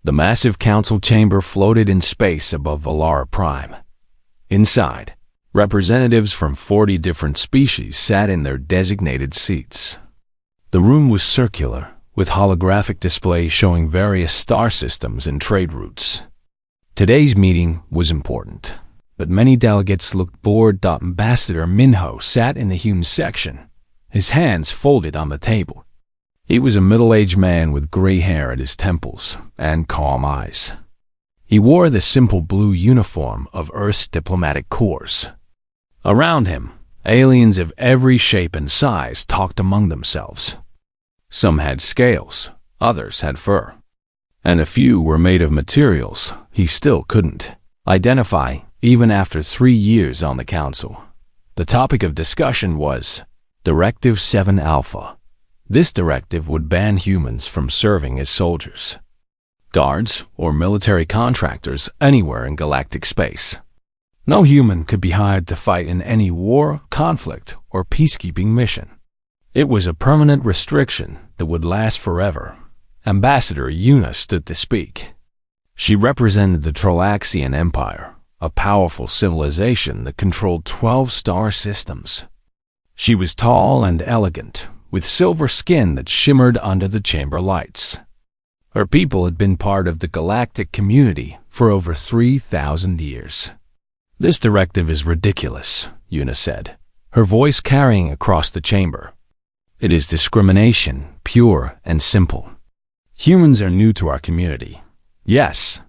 The massive council chamber floated in space above Valara Prime. Inside, representatives from 40 different species sat in their designated seats. The room was circular, with holographic displays showing various star systems and trade routes. Today's meeting was important, but many delegates looked bored. Ambassador Minho sat in the human section, his hands folded on the table. He was a middle-aged man with gray hair at his temples and calm eyes. He wore the simple blue uniform of Earth's diplomatic corps. Around him, aliens of every shape and size talked among themselves. Some had scales, others had fur, and a few were made of materials he still couldn't identify even after 3 years on the council. The topic of discussion was Directive 7 Alpha. This directive would ban humans from serving as soldiers, guards, or military contractors anywhere in galactic space. No human could be hired to fight in any war, conflict, or peacekeeping mission. It was a permanent restriction that would last forever. Ambassador Yuna stood to speak. She represented the Trolaxian Empire, a powerful civilization that controlled 12 star systems. She was tall and elegant, with silver skin that shimmered under the chamber lights. Her people had been part of the galactic community for over 3,000 years. This directive is ridiculous, Yuna said, her voice carrying across the chamber. It is discrimination, pure and simple. Humans are new to our community, yes,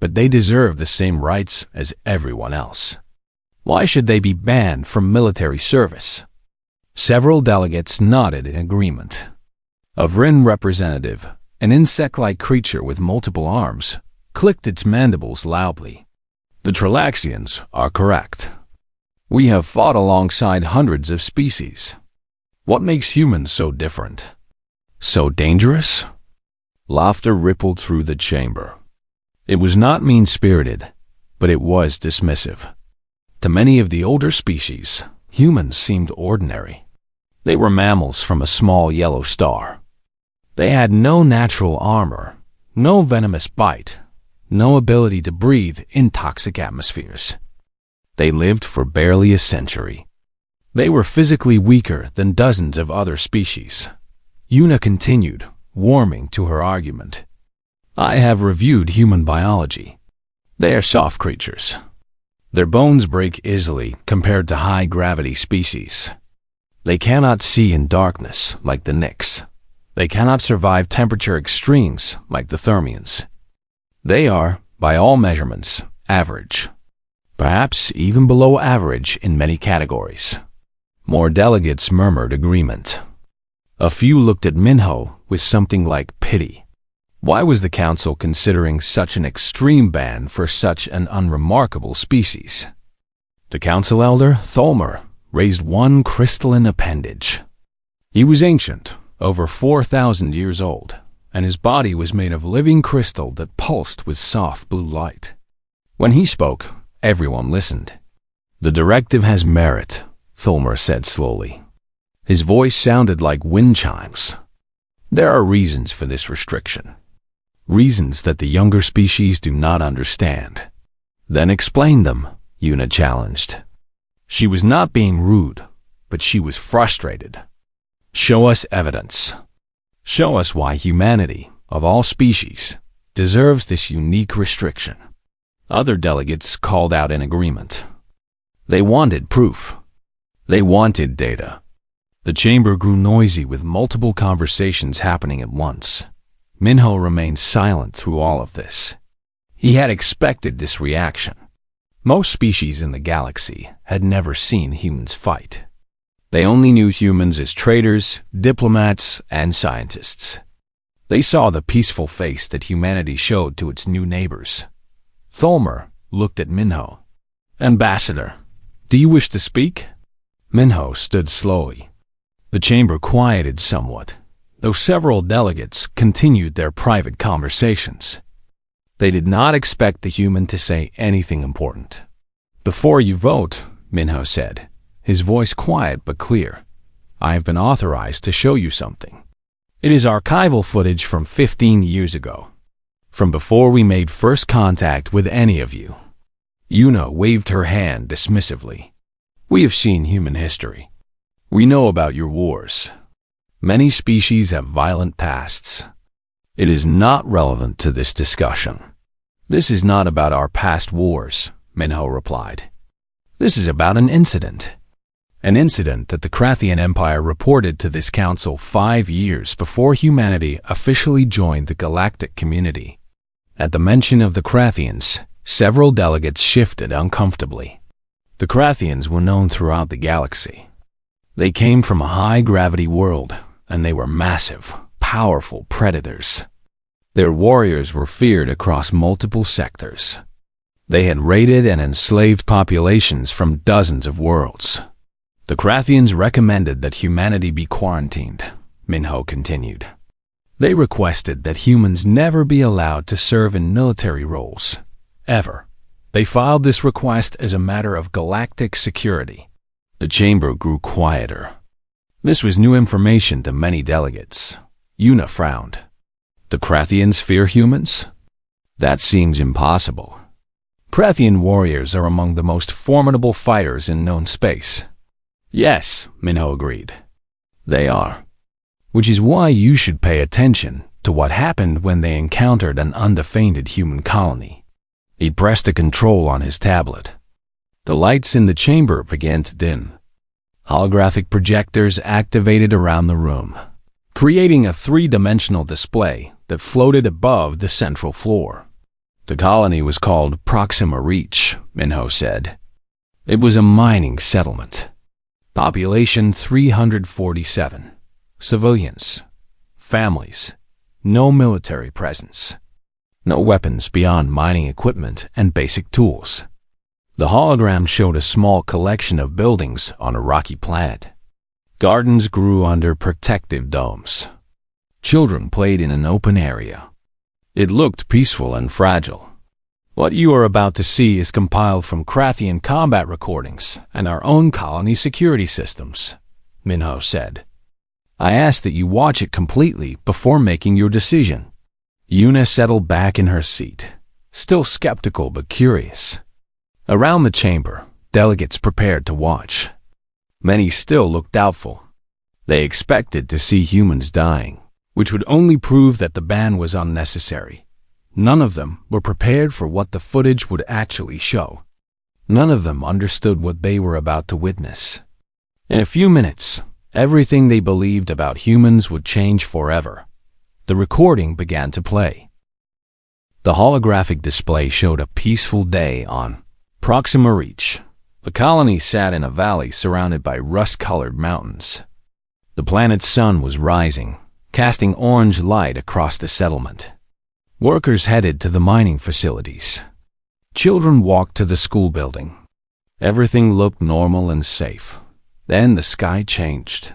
but they deserve the same rights as everyone else. Why should they be banned from military service? Several delegates nodded in agreement. A Vryn representative, an insect-like creature with multiple arms, clicked its mandibles loudly. The Trolaxians are correct. We have fought alongside hundreds of species. What makes humans so different? So dangerous? Laughter rippled through the chamber. It was not mean-spirited, but it was dismissive. To many of the older species, humans seemed ordinary. They were mammals from a small yellow star. They had no natural armor, no venomous bite, no ability to breathe in toxic atmospheres. They lived for barely a century. They were physically weaker than dozens of other species. Yuna continued, warming to her argument. I have reviewed human biology. They are soft creatures. Their bones break easily compared to high-gravity species. They cannot see in darkness like the Nyx. They cannot survive temperature extremes like the Thermians. They are, by all measurements, average. Perhaps even below average in many categories. More delegates murmured agreement. A few looked at Minho with something like pity. Why was the council considering such an extreme ban for such an unremarkable species? The council elder, Tholmer, raised one crystalline appendage. He was ancient, over 4,000 years old, and his body was made of living crystal that pulsed with soft blue light. When he spoke, everyone listened. The directive has merit, Tholmer said slowly. His voice sounded like wind chimes. There are reasons for this restriction. Reasons that the younger species do not understand. Then explain them, Yuna challenged. She was not being rude, but she was frustrated. Show us evidence. Show us why humanity, of all species, deserves this unique restriction. Other delegates called out in agreement. They wanted proof. They wanted data. The chamber grew noisy with multiple conversations happening at once. Minho remained silent through all of this. He had expected this reaction. Most species in the galaxy had never seen humans fight. They only knew humans as traders, diplomats, and scientists. They saw the peaceful face that humanity showed to its new neighbors. Tholmer looked at Minho. Ambassador, do you wish to speak? Minho stood slowly. The chamber quieted somewhat, though several delegates continued their private conversations. They did not expect the human to say anything important. Before you vote, Minho said, his voice quiet but clear, I have been authorized to show you something. It is archival footage from 15 years ago. From before we made first contact with any of you. Yuna waved her hand dismissively. We have seen human history. We know about your wars. Many species have violent pasts. It is not relevant to this discussion. This is not about our past wars, Minho replied. This is about an incident. An incident that the Krathian Empire reported to this council 5 years before humanity officially joined the galactic community. At the mention of the Krathians, several delegates shifted uncomfortably. The Krathians were known throughout the galaxy. They came from a high-gravity world, and they were massive, powerful predators. Their warriors were feared across multiple sectors. They had raided and enslaved populations from dozens of worlds. The Krathians recommended that humanity be quarantined, Minho continued. They requested that humans never be allowed to serve in military roles, ever. They filed this request as a matter of galactic security. The chamber grew quieter. This was new information to many delegates. Yuna frowned. The Krathians fear humans? That seems impossible. Krathian warriors are among the most formidable fighters in known space. Yes, Minho agreed. They are. Which is why you should pay attention to what happened when they encountered an undefended human colony. He pressed a control on his tablet. The lights in the chamber began to dim. Holographic projectors activated around the room, creating a three-dimensional display that floated above the central floor. The colony was called Proxima Reach, Minho said. It was a mining settlement. Population 347. Civilians. Families. No military presence. No weapons beyond mining equipment and basic tools. The hologram showed a small collection of buildings on a rocky planet. Gardens grew under protective domes. Children played in an open area. It looked peaceful and fragile. What you are about to see is compiled from Krathian combat recordings and our own colony security systems, Minho said. I ask that you watch it completely before making your decision. Yuna settled back in her seat, still skeptical but curious. Around the chamber, delegates prepared to watch. Many still looked doubtful. They expected to see humans dying, which would only prove that the ban was unnecessary. None of them were prepared for what the footage would actually show. None of them understood what they were about to witness. In a few minutes, everything they believed about humans would change forever. The recording began to play. The holographic display showed a peaceful day on Proxima Reach. The colony sat in a valley surrounded by rust-colored mountains. The planet's sun was rising, casting orange light across the settlement. Workers headed to the mining facilities. Children walked to the school building. Everything looked normal and safe. Then the sky changed.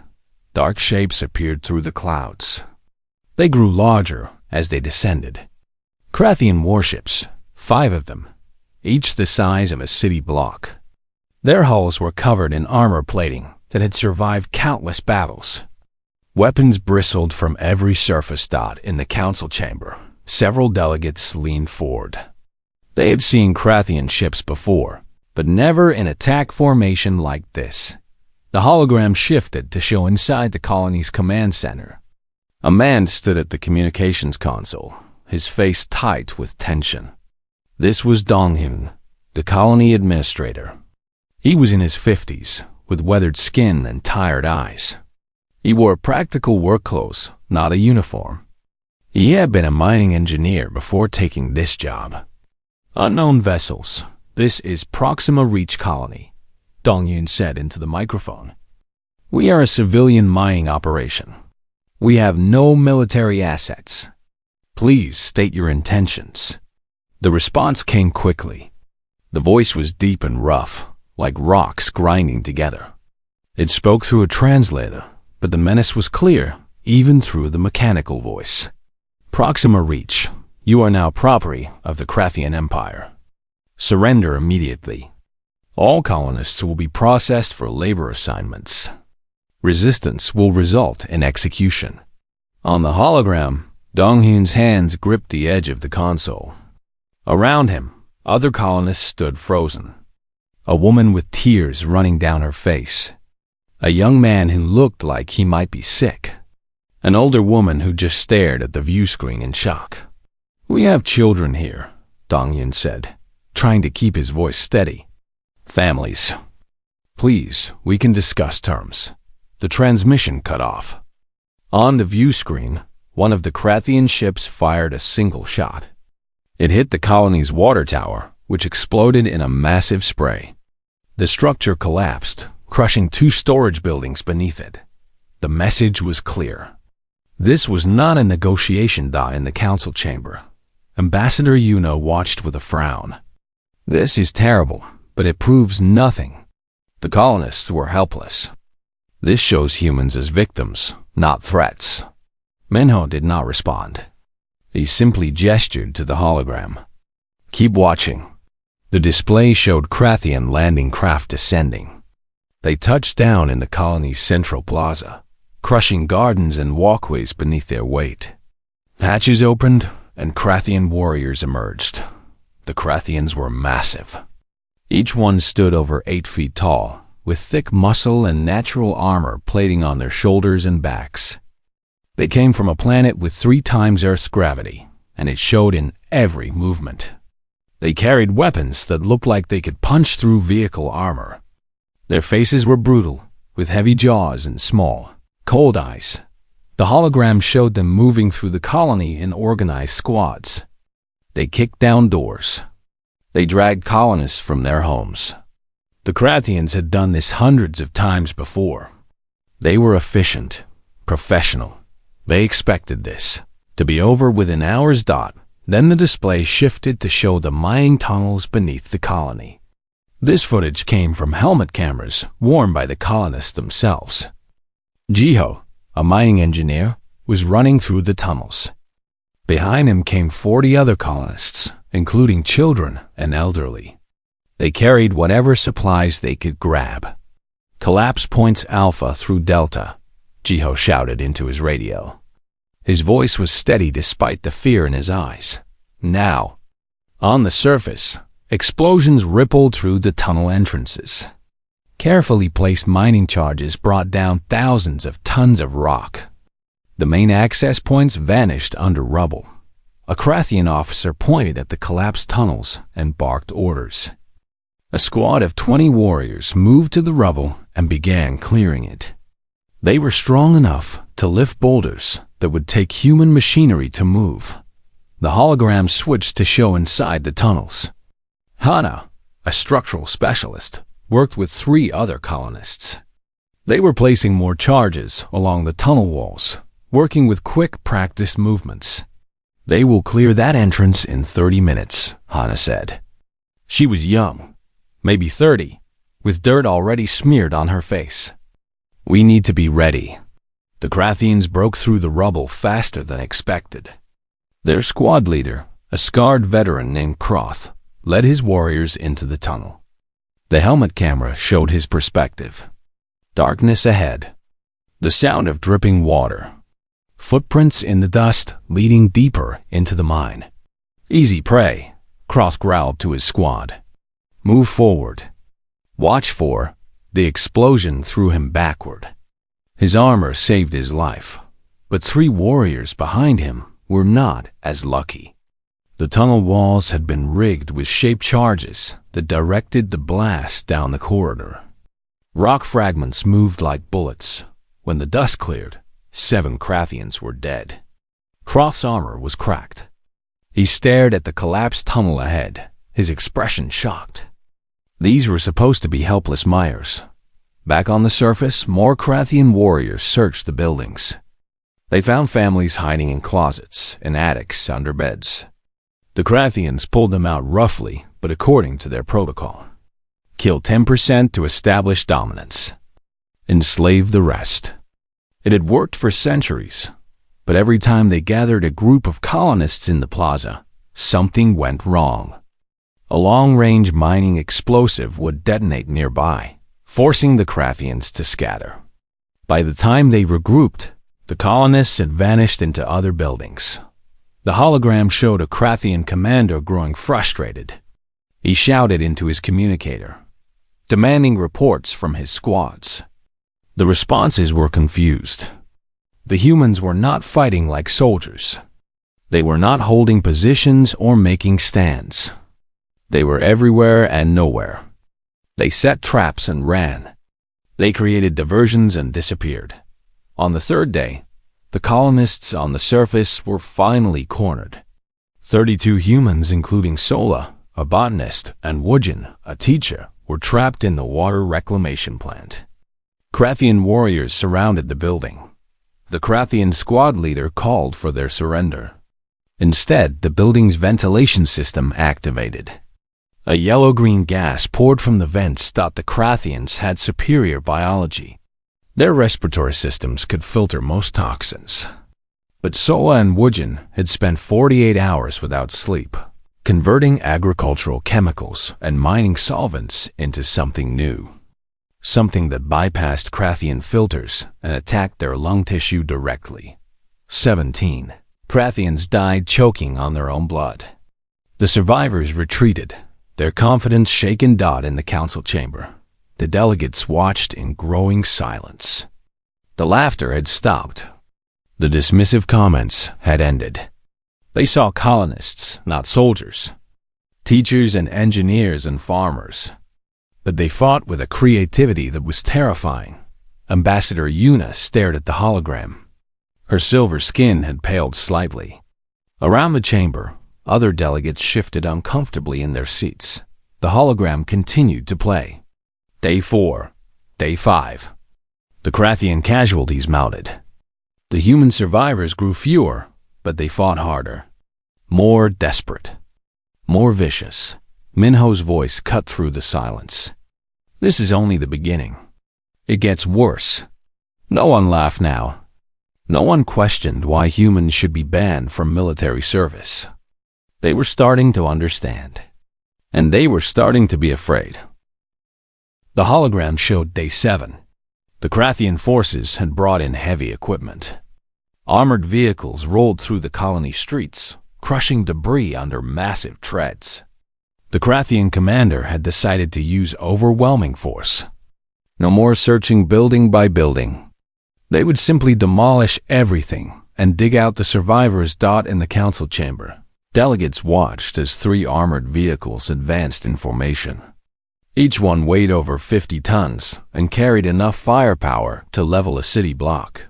Dark shapes appeared through the clouds. They grew larger as they descended. Krathian warships, 5 of them, each the size of a city block. Their hulls were covered in armor plating that had survived countless battles. Weapons bristled from every surface dot in the council chamber. Several delegates leaned forward. They had seen Krathian ships before, but never in attack formation like this. The hologram shifted to show inside the colony's command center. A man stood at the communications console, his face tight with tension. This was Donghyun, the colony administrator. He was in his 50s, with weathered skin and tired eyes. He wore practical work clothes, not a uniform. He had been a mining engineer before taking this job. Unknown vessels. This is Proxima Reach Colony, Donghyun said into the microphone. We are a civilian mining operation. We have no military assets. Please state your intentions. The response came quickly. The voice was deep and rough, like rocks grinding together. It spoke through a translator, but the menace was clear, even through the mechanical voice. Proxima Reach, you are now property of the Krathian Empire. Surrender immediately. All colonists will be processed for labor assignments. Resistance will result in execution. On the hologram, Dong-Hyun's hands gripped the edge of the console. Around him, other colonists stood frozen. A woman with tears running down her face. A young man who looked like he might be sick. An older woman who just stared at the view screen in shock. "We have children here," Dong-Hyun said, trying to keep his voice steady. "Families. Please, we can discuss terms." The transmission cut off. On the view screen, one of the Krathian ships fired a single shot. It hit the colony's water tower, which exploded in a massive spray. The structure collapsed, crushing 2 storage buildings beneath it. The message was clear. This was not a negotiation in the council chamber. Ambassador Yuno watched with a frown. "This is terrible, but it proves nothing." The colonists were helpless. "This shows humans as victims, not threats." Minho did not respond. He simply gestured to the hologram. "Keep watching." The display showed Krathian landing craft descending. They touched down in the colony's central plaza, crushing gardens and walkways beneath their weight. Hatches opened, and Krathian warriors emerged. The Krathians were massive. Each one stood over 8 feet tall, with thick muscle and natural armor plating on their shoulders and backs. They came from a planet with 3 times Earth's gravity, and it showed in every movement. They carried weapons that looked like they could punch through vehicle armor. Their faces were brutal, with heavy jaws and small, cold eyes. The hologram showed them moving through the colony in organized squads. They kicked down doors. They dragged colonists from their homes. The Krathians had done this hundreds of times before. They were efficient, professional. They expected this to be over within hours. Then the display shifted to show the mining tunnels beneath the colony. This footage came from helmet cameras worn by the colonists themselves. Jiho, a mining engineer, was running through the tunnels. Behind him came 40 other colonists, including children and elderly. They carried whatever supplies they could grab. "Collapse points Alpha through Delta," Jiho shouted into his radio. His voice was steady despite the fear in his eyes. "Now." On the surface, explosions rippled through the tunnel entrances. Carefully placed mining charges brought down thousands of tons of rock. The main access points vanished under rubble. A Krathian officer pointed at the collapsed tunnels and barked orders. A squad of 20 warriors moved to the rubble and began clearing it. They were strong enough to lift boulders that would take human machinery to move. The hologram switched to show inside the tunnels. Hana, a structural specialist, worked with 3 other colonists. They were placing more charges along the tunnel walls, working with quick, practiced movements. "They will clear that entrance in 30 minutes, Hana said. She was young, maybe 30, with dirt already smeared on her face. "We need to be ready." The Krathians broke through the rubble faster than expected. Their squad leader, a scarred veteran named Kroth, led his warriors into the tunnel. The helmet camera showed his perspective. Darkness ahead. The sound of dripping water. Footprints in the dust leading deeper into the mine. "Easy prey," Kroth growled to his squad. "Move forward. Watch for." The explosion threw him backward. His armor saved his life, but 3 warriors behind him were not as lucky. The tunnel walls had been rigged with shaped charges that directed the blast down the corridor. Rock fragments moved like bullets. When the dust cleared, 7 Krathians were dead. Kroth's armor was cracked. He stared at the collapsed tunnel ahead, his expression shocked. These were supposed to be helpless miners. Back on the surface, more Krathian warriors searched the buildings. They found families hiding in closets, in attics, under beds. The Krathians pulled them out roughly, but according to their protocol. Kill 10% to establish dominance. Enslave the rest. It had worked for centuries, but every time they gathered a group of colonists in the plaza, something went wrong. A long-range mining explosive would detonate nearby, forcing the Krathians to scatter. By the time they regrouped, The colonists had vanished into other buildings. The hologram showed a Krathian commander growing frustrated. He shouted into his communicator, demanding reports from his squads. The responses were confused. The humans were not fighting like soldiers. They were not holding positions or making stands. They were everywhere and nowhere. They set traps and ran. They created diversions and disappeared. On the third day, the colonists on the surface were finally cornered. 32 humans, including Sola, a botanist, and Wujin, a teacher, were trapped in the water reclamation plant. Krathian warriors surrounded the building. The Krathian squad leader called for their surrender. Instead, the building's ventilation system activated. A yellow-green gas poured from the vents thought the Krathians had superior biology. Their respiratory systems could filter most toxins. But Sola and Wujin had spent 48 hours without sleep, converting agricultural chemicals and mining solvents into something new. Something that bypassed Krathian filters and attacked their lung tissue directly. 17 Krathians died choking on their own blood. The survivors retreated, their confidence shaken. In the council chamber, the delegates watched in growing silence. The laughter had stopped. The dismissive comments had ended. They saw colonists, not soldiers, teachers and engineers and farmers. But they fought with a creativity that was terrifying. Ambassador Yuna stared at the hologram. Her silver skin had paled slightly. Around the chamber, other delegates shifted uncomfortably in their seats. The hologram continued to play. Day 4. Day 5. The Krathian casualties mounted. The human survivors grew fewer, but they fought harder. More desperate. More vicious. Minho's voice cut through the silence. This is only the beginning. It gets worse. No one laughed now. No one questioned why humans should be banned from military service. They were starting to understand. And they were starting to be afraid. The hologram showed Day 7. The Krathian forces had brought in heavy equipment. Armored vehicles rolled through the colony streets, crushing debris under massive treads. The Krathian commander had decided to use overwhelming force. No more searching building by building. They would simply demolish everything and dig out the survivors. In the council chamber, delegates watched as 3 armored vehicles advanced in formation. Each one weighed over 50 tons and carried enough firepower to level a city block.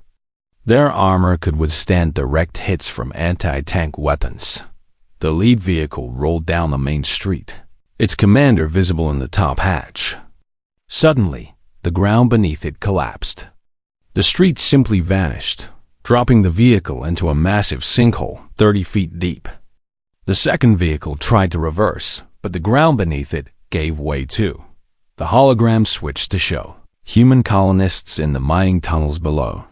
Their armor could withstand direct hits from anti-tank weapons. The lead vehicle rolled down the main street, its commander visible in the top hatch. Suddenly, the ground beneath it collapsed. The street simply vanished, dropping the vehicle into a massive sinkhole 30 feet deep. The second vehicle tried to reverse, but the ground beneath it gave way too. The hologram switched to show human colonists in the mining tunnels below.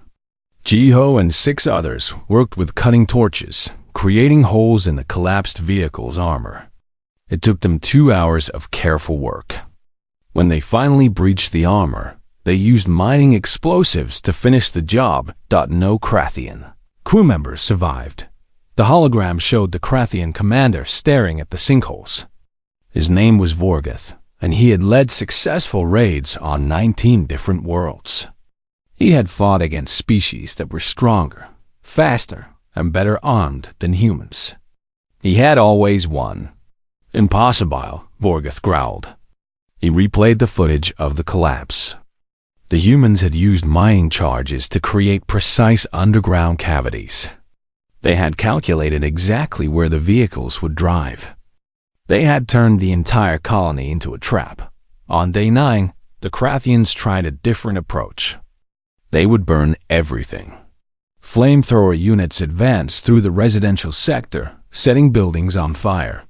Jiho and 6 others worked with cutting torches, creating holes in the collapsed vehicle's armor. It took them 2 hours of careful work. When they finally breached the armor, they used mining explosives to finish the job. No Krathian crew members survived. The hologram showed the Krathian commander staring at the sinkholes. His name was Vorgoth, and he had led successful raids on 19 different worlds. He had fought against species that were stronger, faster, and better armed than humans. He had always won. Impossible, Vorgoth growled. He replayed the footage of the collapse. The humans had used mining charges to create precise underground cavities. They had calculated exactly where the vehicles would drive. They had turned the entire colony into a trap. On Day 9, the Krathians tried a different approach. They would burn everything. Flamethrower units advanced through the residential sector, setting buildings on fire.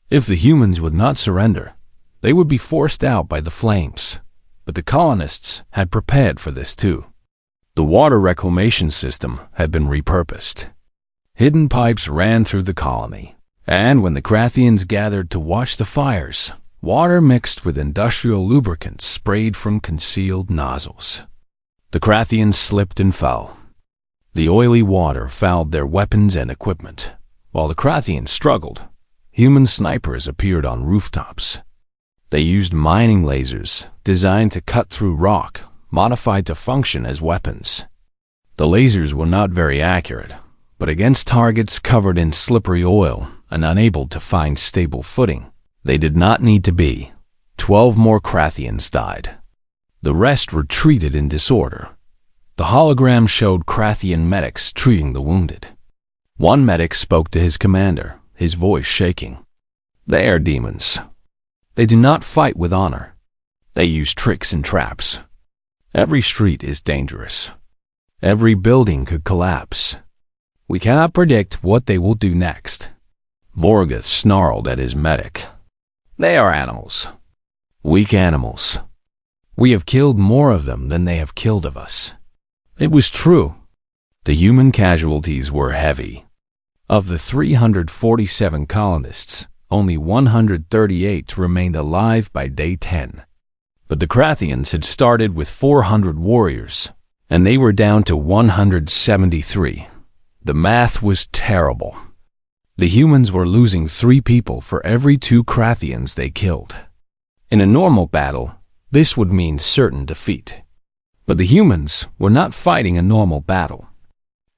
If the humans would not surrender, they would be forced out by the flames. But the colonists had prepared for this too. The water reclamation system had been repurposed. Hidden pipes ran through the colony, and when the Krathians gathered to watch the fires, water mixed with industrial lubricants sprayed from concealed nozzles. The Krathians slipped and fell. The oily water fouled their weapons and equipment. While the Krathians struggled, human snipers appeared on rooftops. They used mining lasers designed to cut through rock, modified to function as weapons. The lasers were not very accurate, but against targets covered in slippery oil and unable to find stable footing, they did not need to be. 12 more Krathians died. The rest retreated in disorder. The hologram showed Krathian medics treating the wounded. One medic spoke to his commander, his voice shaking. "They are demons. They do not fight with honor. They use tricks and traps. Every street is dangerous. Every building could collapse. We cannot predict what they will do next." Vorgoth snarled at his medic. "They are animals. Weak animals. We have killed more of them than they have killed of us." It was true. The human casualties were heavy. Of the 347 colonists, only 138 remained alive by day 10. But the Krathians had started with 400 warriors, and they were down to 173. The math was terrible. The humans were losing 3 people for every 2 Krathians they killed. In a normal battle, this would mean certain defeat. But the humans were not fighting a normal battle.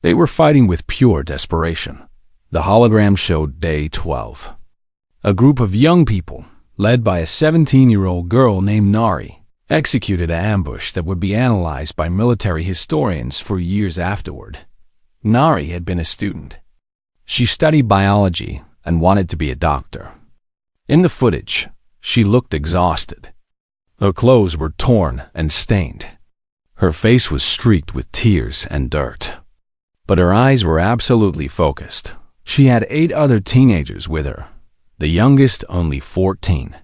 They were fighting with pure desperation. The hologram showed day 12. A group of young people, led by a 17-year-old girl named Nari, executed an ambush that would be analyzed by military historians for years afterward. Nari had been a student. She studied biology and wanted to be a doctor. In the footage, she looked exhausted. Her clothes were torn and stained. Her face was streaked with tears and dirt. But her eyes were absolutely focused. She had 8 other teenagers with her, the youngest only 14.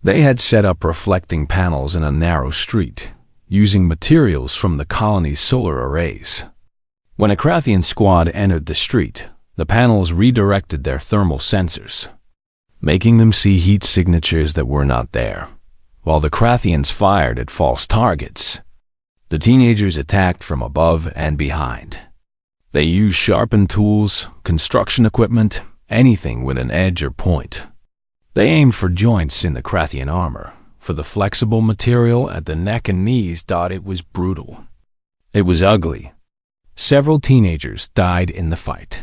They had set up reflecting panels in a narrow street, using materials from the colony's solar arrays. When a Krathian squad entered the street, the panels redirected their thermal sensors, making them see heat signatures that were not there. While the Krathians fired at false targets, the teenagers attacked from above and behind. They used sharpened tools, construction equipment, anything with an edge or point. They aimed for joints in the Krathian armor, for the flexible material at the neck and knees. It was brutal. It was ugly. Several teenagers died in the fight.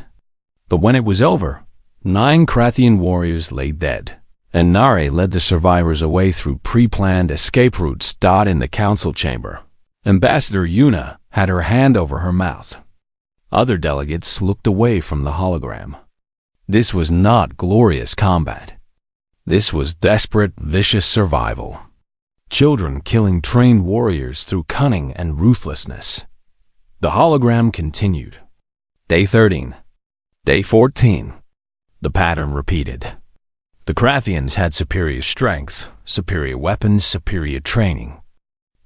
But when it was over, 9 Krathian warriors lay dead, and Nari led the survivors away through pre-planned escape routes. In the council chamber, Ambassador Yuna had her hand over her mouth. Other delegates looked away from the hologram. This was not glorious combat. This was desperate, vicious survival. Children killing trained warriors through cunning and ruthlessness. The hologram continued. Day 13. Day 14. The pattern repeated. The Krathians had superior strength, superior weapons, superior training.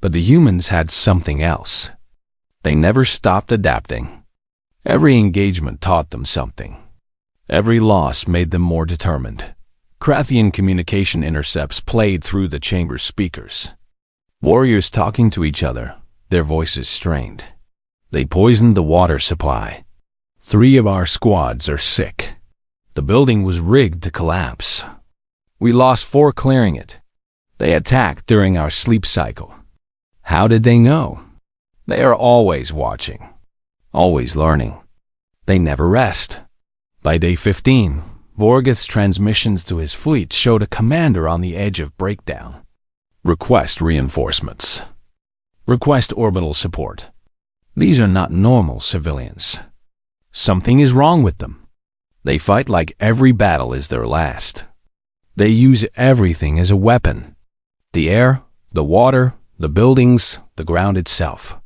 But the humans had something else. They never stopped adapting. Every engagement taught them something. Every loss made them more determined. Krathian communication intercepts played through the chamber's speakers. Warriors talking to each other, their voices strained. They poisoned the water supply. 3 of our squads are sick. The building was rigged to collapse. We lost 4 clearing it. They attacked during our sleep cycle. How did they know? They are always watching, always learning. They never rest. By day 15, Vorgoth's transmissions to his fleet showed a commander on the edge of breakdown. Request reinforcements. Request orbital support. These are not normal civilians. Something is wrong with them. They fight like every battle is their last. They use everything as a weapon. The air, the water, the buildings, the ground itself.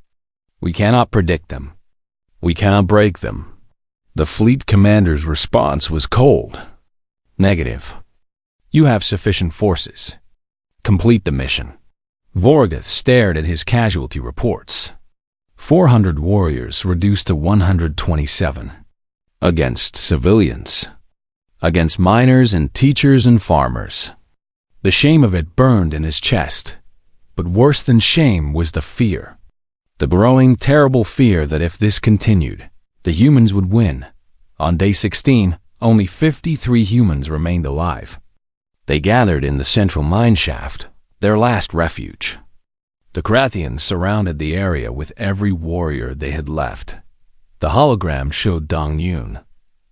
We cannot predict them. We cannot break them. The fleet commander's response was cold. Negative. You have sufficient forces. Complete the mission. Vorgoth stared at his casualty reports. 400 warriors reduced to 127. Against civilians. Against miners and teachers and farmers. The shame of it burned in his chest. But worse than shame was the fear. The growing, terrible fear that if this continued, the humans would win. On day 16, only 53 humans remained alive. They gathered in the central mine shaft, their last refuge. The Krathians surrounded the area with every warrior they had left. The hologram showed Dong-Yun,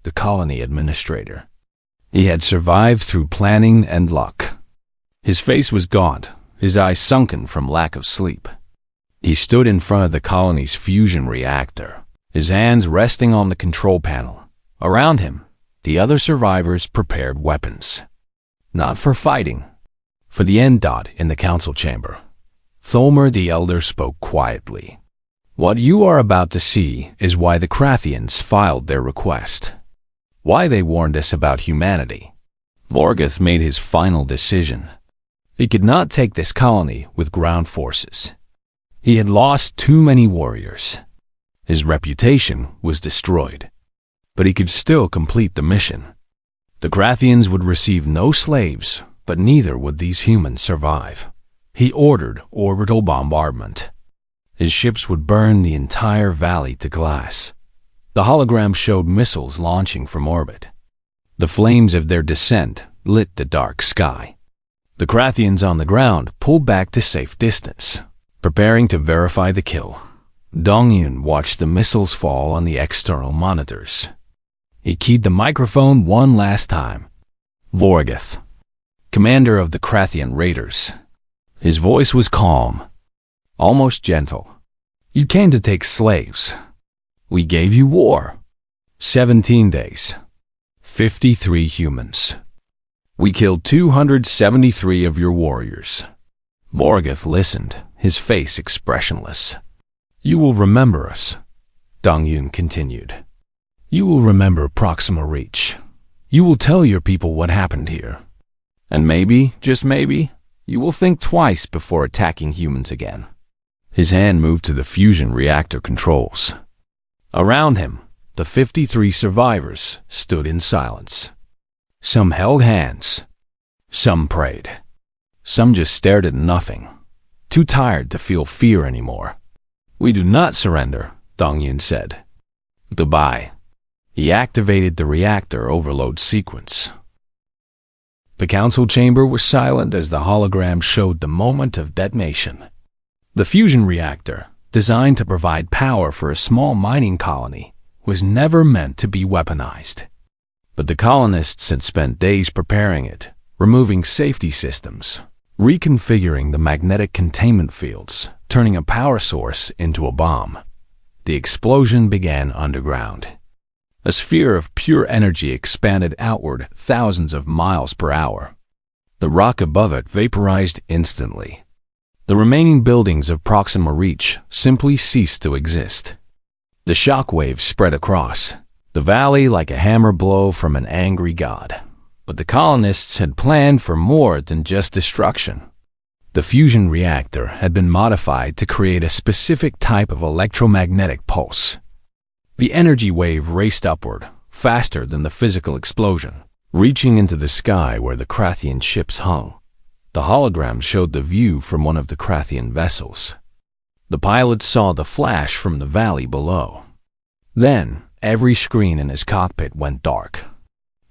the colony administrator. He had survived through planning and luck. His face was gaunt, his eyes sunken from lack of sleep. He stood in front of the colony's fusion reactor, his hands resting on the control panel. Around him, the other survivors prepared weapons. Not for fighting, for the end. In the council chamber, Tholmer the Elder spoke quietly. What you are about to see is why the Krathians filed their request. Why they warned us about humanity. Vorgoth made his final decision. He could not take this colony with ground forces. He had lost too many warriors. His reputation was destroyed. But he could still complete the mission. The Krathians would receive no slaves, but neither would these humans survive. He ordered orbital bombardment. His ships would burn the entire valley to glass. The hologram showed missiles launching from orbit. The flames of their descent lit the dark sky. The Krathians on the ground pulled back to safe distance, preparing to verify the kill. Dong-Yun watched the missiles fall on the external monitors. He keyed the microphone one last time. Vorgoth, commander of the Krathian raiders. His voice was calm, almost gentle. You came to take slaves. We gave you war. 17 days. 53 humans. We killed 273 of your warriors. Vorgoth listened, his face expressionless. You will remember us, Dong-Yun continued. You will remember Proxima Reach. You will tell your people what happened here. And maybe, just maybe, you will think twice before attacking humans again. His hand moved to the fusion reactor controls. Around him, the 53 survivors stood in silence. Some held hands. Some prayed. Some just stared at nothing, too tired to feel fear anymore. We do not surrender, Dong-Yun said. Goodbye. He activated the reactor overload sequence. The council chamber was silent as the hologram showed the moment of detonation. The fusion reactor, designed to provide power for a small mining colony, was never meant to be weaponized. But the colonists had spent days preparing it, removing safety systems, reconfiguring the magnetic containment fields, turning a power source into a bomb. The explosion began underground. A sphere of pure energy expanded outward thousands of miles per hour. The rock above it vaporized instantly. The remaining buildings of Proxima Reach simply ceased to exist. The shock waves spread across the valley like a hammer blow from an angry god. But the colonists had planned for more than just destruction. The fusion reactor had been modified to create a specific type of electromagnetic pulse. The energy wave raced upward, faster than the physical explosion, reaching into the sky where the Krathian ships hung. The hologram showed the view from one of the Krathian vessels. The pilot saw the flash from the valley below. Then, every screen in his cockpit went dark.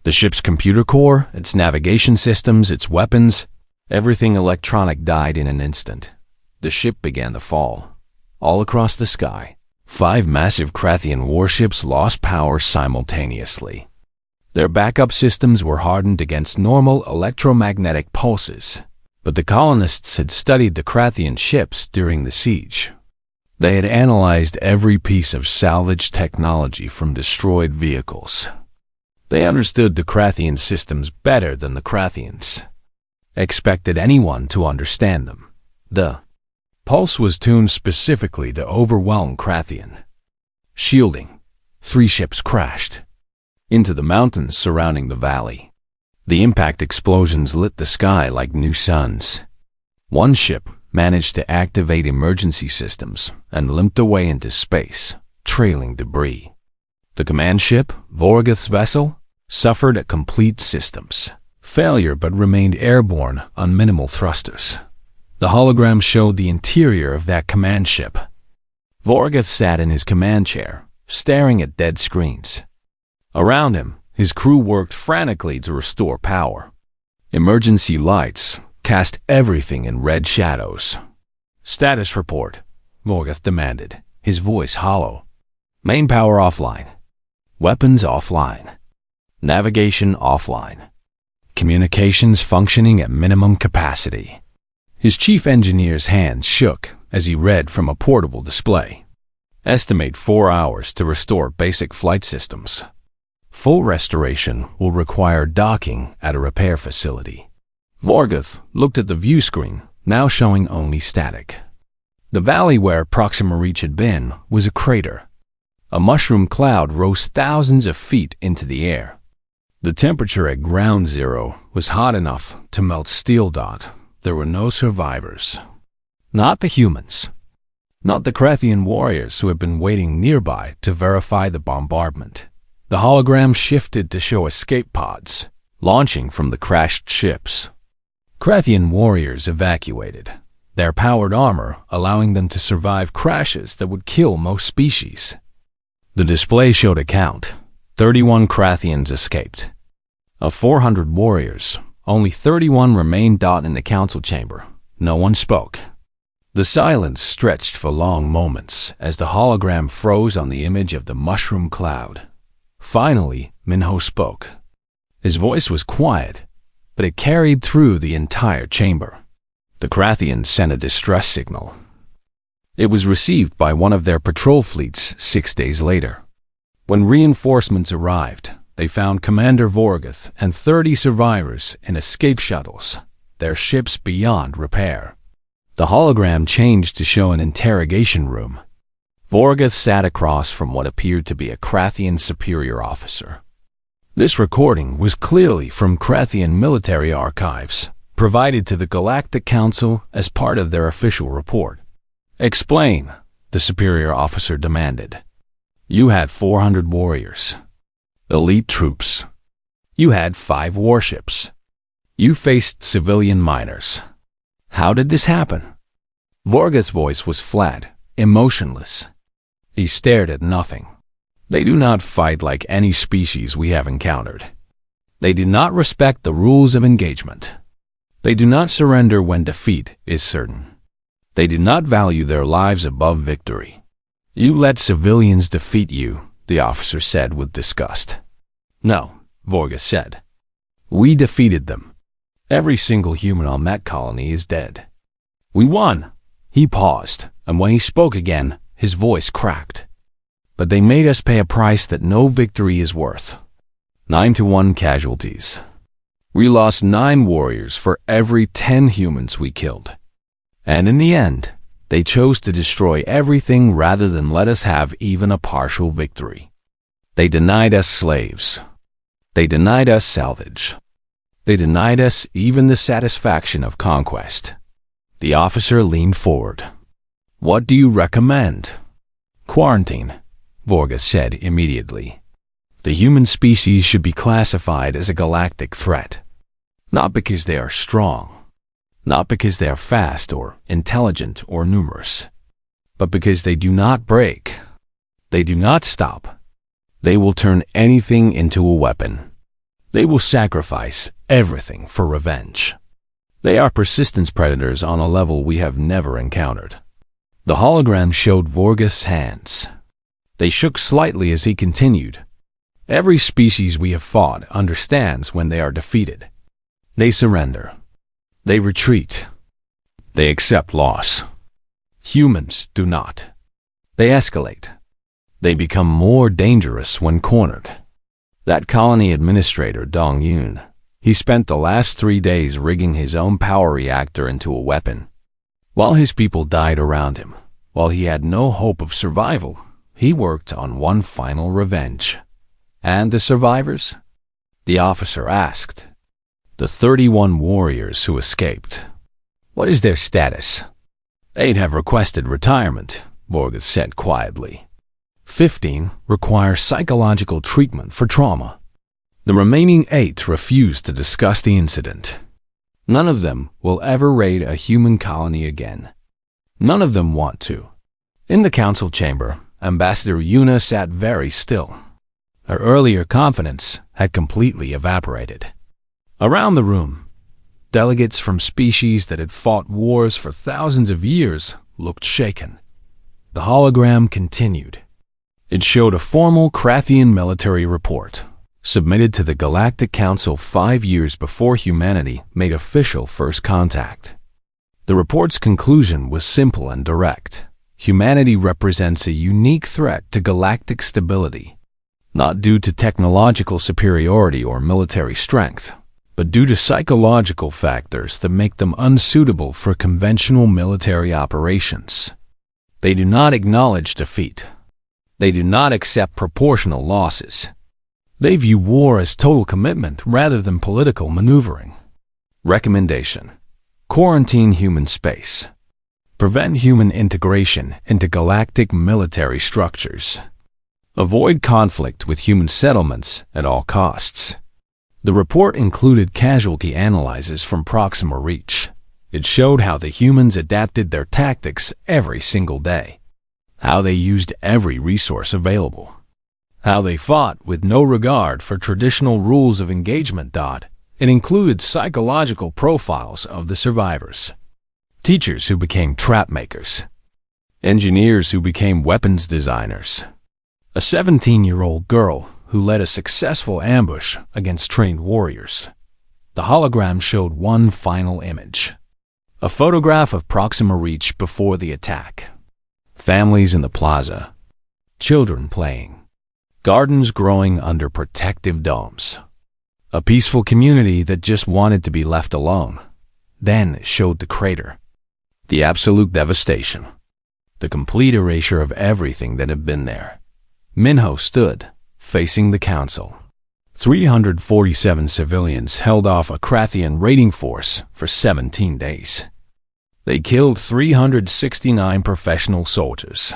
The ship's computer core, its navigation systems, its weapons, everything electronic died in an instant. The ship began to fall. All across the sky, 5 massive Krathian warships lost power simultaneously. Their backup systems were hardened against normal electromagnetic pulses, but the colonists had studied the Krathian ships during the siege. They had analyzed every piece of salvaged technology from destroyed vehicles. They understood the Krathian systems better than the Krathians expected anyone to understand them. The pulse was tuned specifically to overwhelm Krathian. Shielding. 3 ships crashed into the mountains surrounding the valley. The impact explosions lit the sky like new suns. One ship managed to activate emergency systems and limped away into space, trailing debris. The command ship, Vorgoth's vessel, suffered a complete systems failure but remained airborne on minimal thrusters. The hologram showed the interior of that command ship. Vorgoth sat in his command chair, staring at dead screens. Around him, his crew worked frantically to restore power. Emergency lights cast everything in red shadows. "Status report," Vorgoth demanded, his voice hollow. "Main power offline. Weapons offline. Navigation offline. Communications functioning at minimum capacity." His chief engineer's hand shook as he read from a portable display. "Estimate 4 hours to restore basic flight systems. Full restoration will require docking at a repair facility." Vorgoth looked at the view screen, now showing only static. The valley where Proxima Reach had been was a crater. A mushroom cloud rose thousands of feet into the air. The temperature at ground zero was hot enough to melt steel dot. There were no survivors. Not the humans. Not the Krathian warriors who had been waiting nearby to verify the bombardment. The hologram shifted to show escape pods, launching from the crashed ships. Krathian warriors evacuated, their powered armor allowing them to survive crashes that would kill most species. The display showed a count. 31 Krathians escaped. Of 400 warriors, only 31 remained in the council chamber. No one spoke. The silence stretched for long moments as the hologram froze on the image of the mushroom cloud. Finally, Minho spoke. His voice was quiet, but it carried through the entire chamber. The Krathians sent a distress signal. It was received by one of their patrol fleets 6 days later. When reinforcements arrived, they found Commander Vorgoth and 30 survivors in escape shuttles, their ships beyond repair. The hologram changed to show an interrogation room. Vorgoth sat across from what appeared to be a Krathian superior officer. This recording was clearly from Krathian military archives, provided to the Galactic Council as part of their official report. "Explain," the superior officer demanded. "You had 400 warriors. Elite troops. You had 5 warships. You faced civilian miners. How did this happen?" Vorgoth's voice was flat, emotionless. He stared at nothing. "They do not fight like any species we have encountered. They do not respect the rules of engagement. They do not surrender when defeat is certain. They do not value their lives above victory. You let civilians defeat you," the officer said with disgust. "No," Vorgoth said. "We defeated them. Every single human on that colony is dead. We won." He paused, and when he spoke again, his voice cracked. "But they made us pay a price that no victory is worth. 9-1 casualties. We lost 9 warriors for every 10 humans we killed. And in the end, they chose to destroy everything rather than let us have even a partial victory. They denied us slaves. They denied us salvage. They denied us even the satisfaction of conquest." The officer leaned forward. "What do you recommend?" "Quarantine," Vorgoth said immediately. "The human species should be classified as a galactic threat. Not because they are strong, not because they are fast or intelligent or numerous, but because they do not break. They do not stop. They will turn anything into a weapon. They will sacrifice everything for revenge. They are persistence predators on a level we have never encountered." The hologram showed Vorgoth's hands. They shook slightly as he continued. "Every species we have fought understands when they are defeated. They surrender. They retreat. They accept loss. Humans do not. They escalate. They become more dangerous when cornered." That colony administrator, Dong Yun, he spent the last 3 days rigging his own power reactor into a weapon. While his people died around him, while he had no hope of survival, he worked on one final revenge. "And the survivors?" the officer asked. "The 31 warriors who escaped. What is their status?" "8 have requested retirement," Vorgoth said quietly. 15 require psychological treatment for trauma. The remaining 8 refuse to discuss the incident. None of them will ever raid a human colony again. None of them want to. In the council chamber, Ambassador Yuna sat very still. Her earlier confidence had completely evaporated. Around the room, delegates from species that had fought wars for thousands of years looked shaken. The hologram continued. It showed a formal Krathian military report, submitted to the Galactic Council 5 years before humanity made official first contact. The report's conclusion was simple and direct. Humanity represents a unique threat to galactic stability, not due to technological superiority or military strength, but due to psychological factors that make them unsuitable for conventional military operations. They do not acknowledge defeat. They do not accept proportional losses. They view war as total commitment rather than political maneuvering. Recommendation: quarantine human space. Prevent human integration into galactic military structures. Avoid conflict with human settlements at all costs. The report included casualty analyses from Proxima Reach. It showed how the humans adapted their tactics every single day, how they used every resource available, how they fought with no regard for traditional rules of engagement. It included psychological profiles of the survivors, teachers who became trap makers, engineers who became weapons designers, a 17-year-old girl who led a successful ambush against trained warriors. The hologram showed one final image, a photograph of Proxima Reach before the attack. Families in the plaza, children playing, gardens growing under protective domes. A peaceful community that just wanted to be left alone. Then it showed the crater, the absolute devastation, the complete erasure of everything that had been there. Minho stood, facing the council. 347 civilians held off a Krathian raiding force for 17 days. They killed 369 professional soldiers.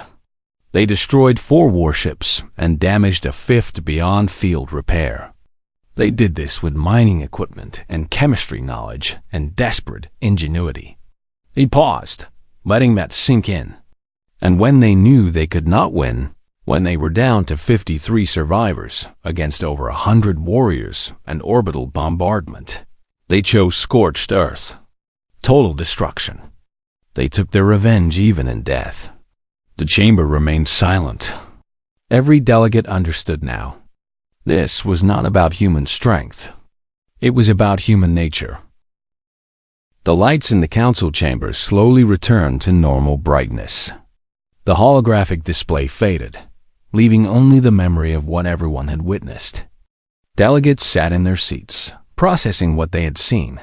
They destroyed 4 warships and damaged a 5th beyond field repair. They did this with mining equipment and chemistry knowledge and desperate ingenuity. He paused, letting that sink in. And when they knew they could not win, when they were down to 53 survivors against over 100 warriors and orbital bombardment, they chose scorched earth, total destruction. They took their revenge even in death. The chamber remained silent. Every delegate understood now. This was not about human strength. It was about human nature. The lights in the council chamber slowly returned to normal brightness. The holographic display faded, leaving only the memory of what everyone had witnessed. Delegates sat in their seats, processing what they had seen.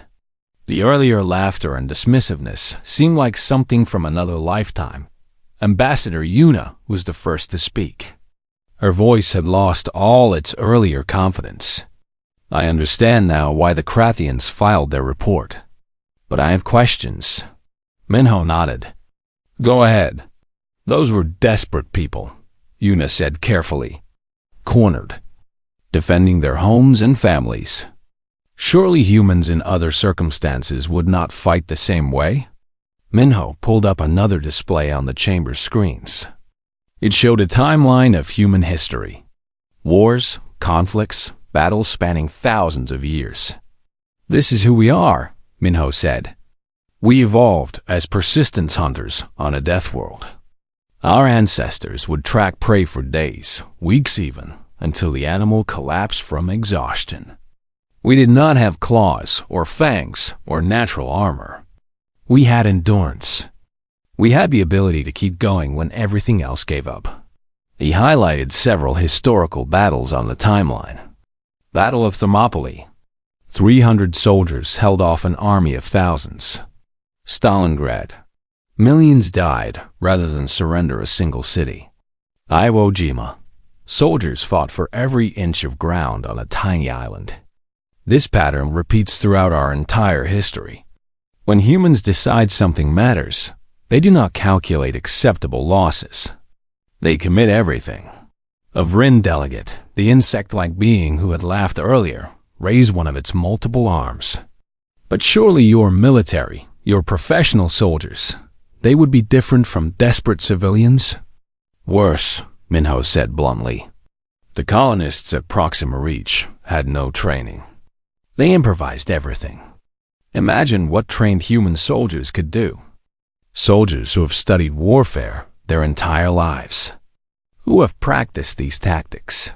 The earlier laughter and dismissiveness seemed like something from another lifetime. Ambassador Yuna was the first to speak. Her voice had lost all its earlier confidence. I understand now why the Krathians filed their report. But I have questions. Minho nodded. Go ahead. Those were desperate people, Yuna said carefully. Cornered, defending their homes and families. Surely humans in other circumstances would not fight the same way? Minho pulled up another display on the chamber's screens. It showed a timeline of human history. Wars, conflicts, battles spanning thousands of years. This is who we are, Minho said. We evolved as persistence hunters on a death world. Our ancestors would track prey for days, weeks even, until the animal collapsed from exhaustion. We did not have claws or fangs or natural armor. We had endurance. We had the ability to keep going when everything else gave up. He highlighted several historical battles on the timeline. Battle of Thermopylae. 300 soldiers held off an army of thousands. Stalingrad. Millions died rather than surrender a single city. Iwo Jima. Soldiers fought for every inch of ground on a tiny island. This pattern repeats throughout our entire history. When humans decide something matters, they do not calculate acceptable losses. They commit everything. A Vryn delegate, the insect-like being who had laughed earlier, raised one of its multiple arms. But surely your military, your professional soldiers, They would be different from desperate civilians? Worse, Minho said bluntly. The colonists at Proxima Reach had no training. They improvised everything. Imagine what trained human soldiers could do. Soldiers who have studied warfare their entire lives, who have practiced these tactics,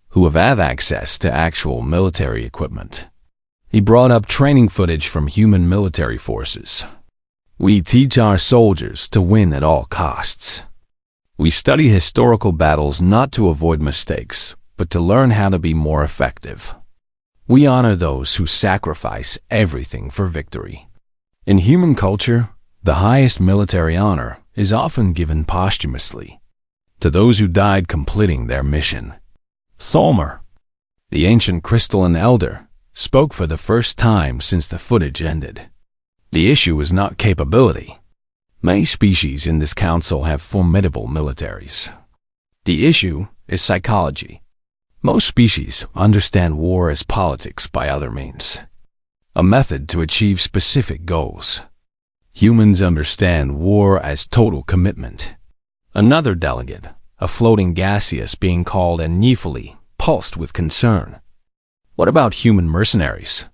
who have had access to actual military equipment. He brought up training footage from human military forces. We teach our soldiers to win at all costs. We study historical battles not to avoid mistakes, but to learn how to be more effective. We honor those who sacrifice everything for victory. In human culture, the highest military honor is often given posthumously to those who died completing their mission. Thalmer, the ancient crystalline elder, spoke for the first time since the footage ended. The issue is not capability. Many species in this council have formidable militaries. The issue is psychology. Most species understand war as politics by other means, a method to achieve specific goals. Humans understand war as total commitment. Another delegate, a floating gaseous being called a Nephili, pulsed with concern. What about human mercenaries?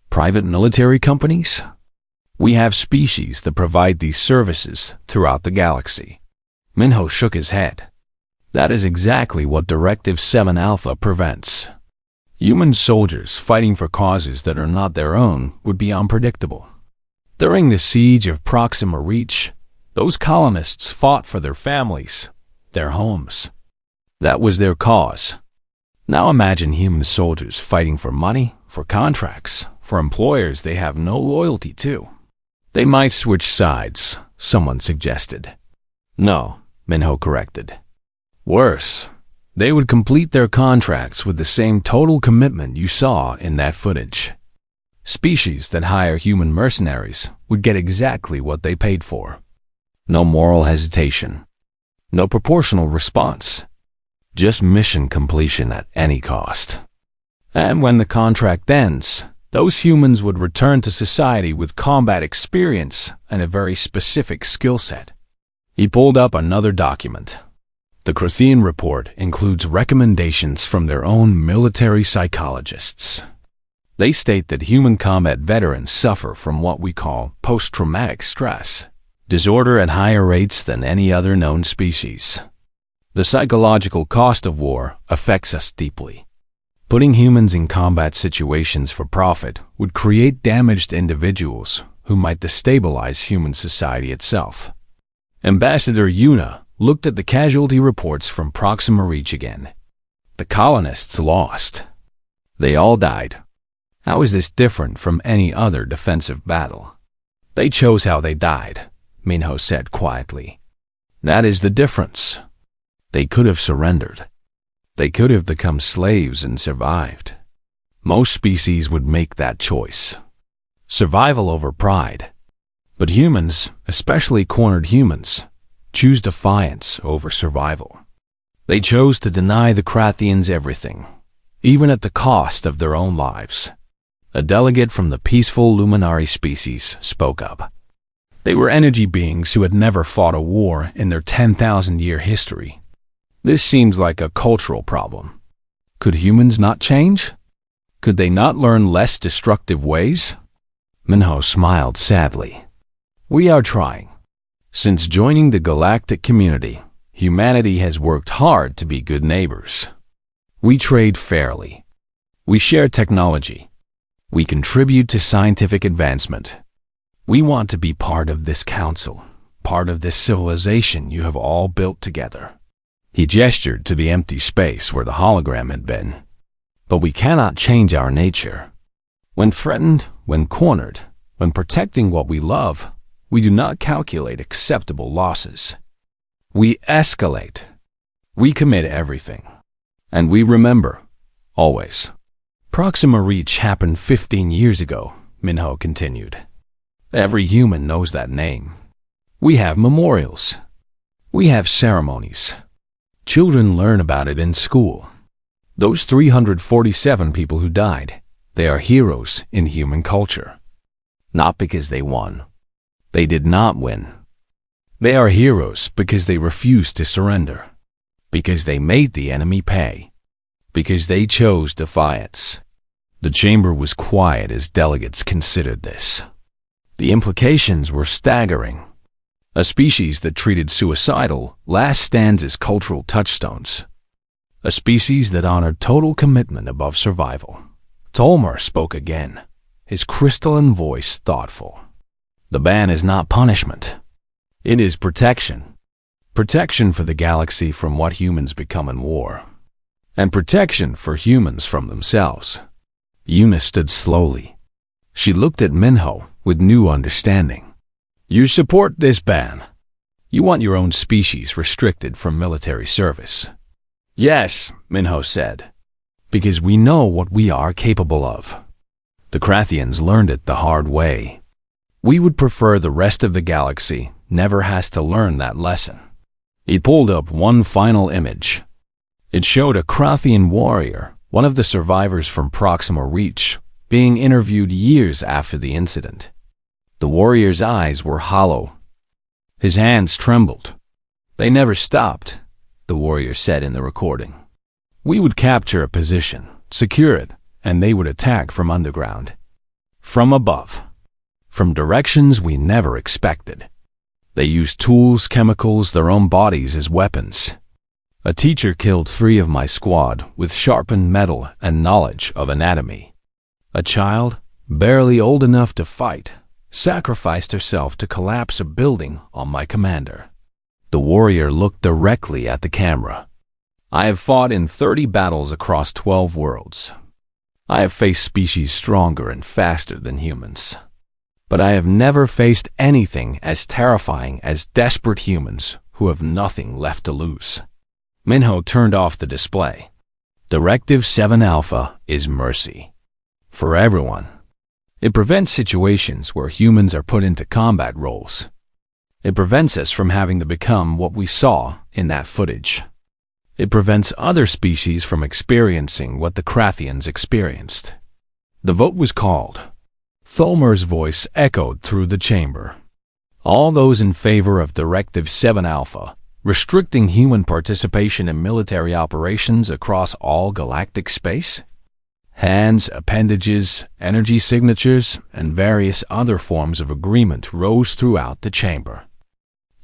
Private military companies? We have species that provide these services throughout the galaxy. Minho shook his head. That is exactly what Directive 7 Alpha prevents. Human soldiers fighting for causes that are not their own would be unpredictable. During the siege of Proxima Reach, those colonists fought for their families, their homes. That was their cause. Now imagine human soldiers fighting for money, for contracts, for employers they have no loyalty to. They might switch sides, someone suggested. No, Minho corrected. Worse, they would complete their contracts with the same total commitment you saw in that footage. Species that hire human mercenaries would get exactly what they paid for. No moral hesitation. No proportional response. Just mission completion at any cost. And when the contract ends, those humans would return to society with combat experience and a very specific skill set. He pulled up another document. The Crethian report includes recommendations from their own military psychologists. They state that human combat veterans suffer from what we call post-traumatic stress disorder at higher rates than any other known species. The psychological cost of war affects us deeply. Putting humans in combat situations for profit would create damaged individuals who might destabilize human society itself. Ambassador Yuna looked at the casualty reports from Proxima Reach again. The colonists lost. They all died. How is this different from any other defensive battle? They chose how they died, Minho said quietly. That is the difference. They could have surrendered. They could have become slaves and survived. Most species would make that choice. Survival over pride. But humans, especially cornered humans, choose defiance over survival. They chose to deny the Crathians everything, even at the cost of their own lives. A delegate from the peaceful Luminari species spoke up. They were energy beings who had never fought a war in their 10,000-year history. This seems like a cultural problem. Could humans not change? Could they not learn less destructive ways? Minho smiled sadly. We are trying. Since joining the galactic community, humanity has worked hard to be good neighbors. We trade fairly. We share technology. We contribute to scientific advancement. We want to be part of this council, part of this civilization you have all built together. He gestured to the empty space where the hologram had been. But we cannot change our nature. When threatened, when cornered, when protecting what we love, we do not calculate acceptable losses. We escalate. We commit everything. And we remember, always. Proxima Reach happened 15 years ago, Minho continued. Every human knows that name. We have memorials. We have ceremonies. Children learn about it in school. Those 347 people who died, they are heroes in human culture. Not because they won. They did not win. They are heroes because they refused to surrender, because they made the enemy pay, because they chose defiance. The chamber was quiet as delegates considered this. The implications were staggering. A species that treated suicidal last stands as cultural touchstones. A species that honored total commitment above survival. Tolmer spoke again, his crystalline voice thoughtful. The ban is not punishment. It is protection. Protection for the galaxy from what humans become in war. And protection for humans from themselves. Yuna stood slowly. She looked at Minho with new understanding. You support this ban. You want your own species restricted from military service. Yes, Minho said. Because we know what we are capable of. The Krathians learned it the hard way. We would prefer the rest of the galaxy never has to learn that lesson. He pulled up one final image. It showed a Krathian warrior, one of the survivors from Proxima Reach, being interviewed years after the incident. The warrior's eyes were hollow. His hands trembled. They never stopped, the warrior said in the recording. We would capture a position, secure it, and they would attack from underground. From above. From directions we never expected. They used tools, chemicals, their own bodies as weapons. A teacher killed 3 of my squad with sharpened metal and knowledge of anatomy. A child, barely old enough to fight, sacrificed herself to collapse a building on my commander. The warrior looked directly at the camera. I have fought in 30 battles across 12 worlds. I have faced species stronger and faster than humans. But I have never faced anything as terrifying as desperate humans who have nothing left to lose. Minho turned off the display. Directive 7 Alpha is mercy. For everyone. It prevents situations where humans are put into combat roles. It prevents us from having to become what we saw in that footage. It prevents other species from experiencing what the Krathians experienced. The vote was called. Tholmer's voice echoed through the chamber. All those in favor of Directive 7 Alpha, restricting human participation in military operations across all galactic space? Hands, appendages, energy signatures, and various other forms of agreement rose throughout the chamber.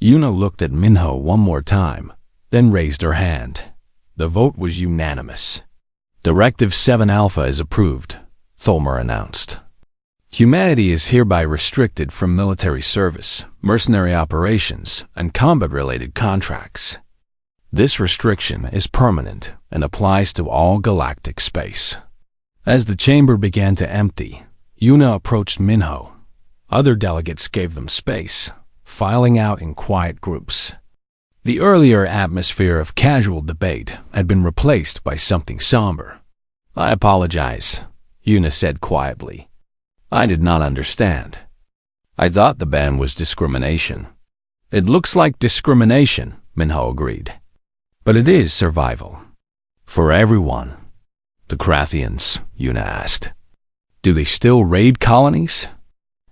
Yuna looked at Minho one more time, then raised her hand. The vote was unanimous. Directive 7 Alpha is approved, Tholmer announced. Humanity is hereby restricted from military service, mercenary operations, and combat-related contracts. This restriction is permanent and applies to all galactic space. As the chamber began to empty, Yuna approached Minho. Other delegates gave them space, filing out in quiet groups. The earlier atmosphere of casual debate had been replaced by something somber. I apologize, Yuna said quietly. I did not understand. I thought the ban was discrimination. It looks like discrimination, Minho agreed. But it is survival. For everyone. The Krathians, Yuna asked. Do they still raid colonies?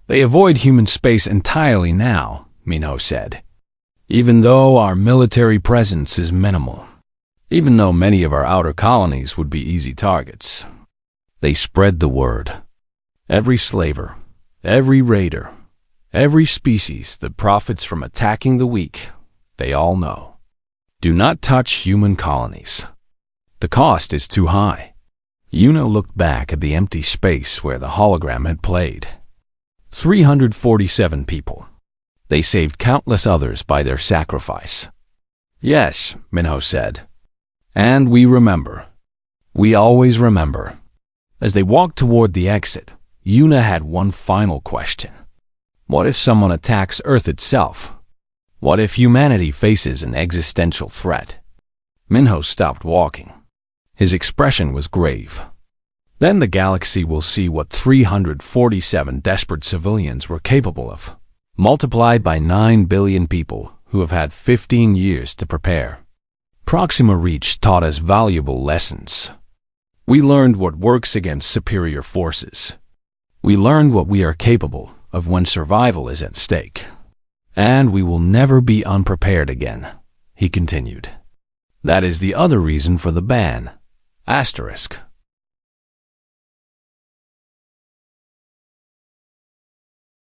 They avoid human space entirely now, Minho said. Even though our military presence is minimal. Even though many of our outer colonies would be easy targets. They spread the word. Every slaver, every raider, every species that profits from attacking the weak, they all know. Do not touch human colonies. The cost is too high. Yuna looked back at the empty space where the hologram had played. 347 people. They saved countless others by their sacrifice. Yes, Minho said. And we remember. We always remember. As they walked toward the exit, Yuna had one final question. What if someone attacks Earth itself? What if humanity faces an existential threat? Minho stopped walking. His expression was grave. Then the galaxy will see what 347 desperate civilians were capable of, multiplied by 9 billion people who have had 15 years to prepare. Proxima Reach taught us valuable lessons. We learned what works against superior forces. We learned what we are capable of when survival is at stake. And we will never be unprepared again, he continued. That is the other reason for the ban. Asterisk.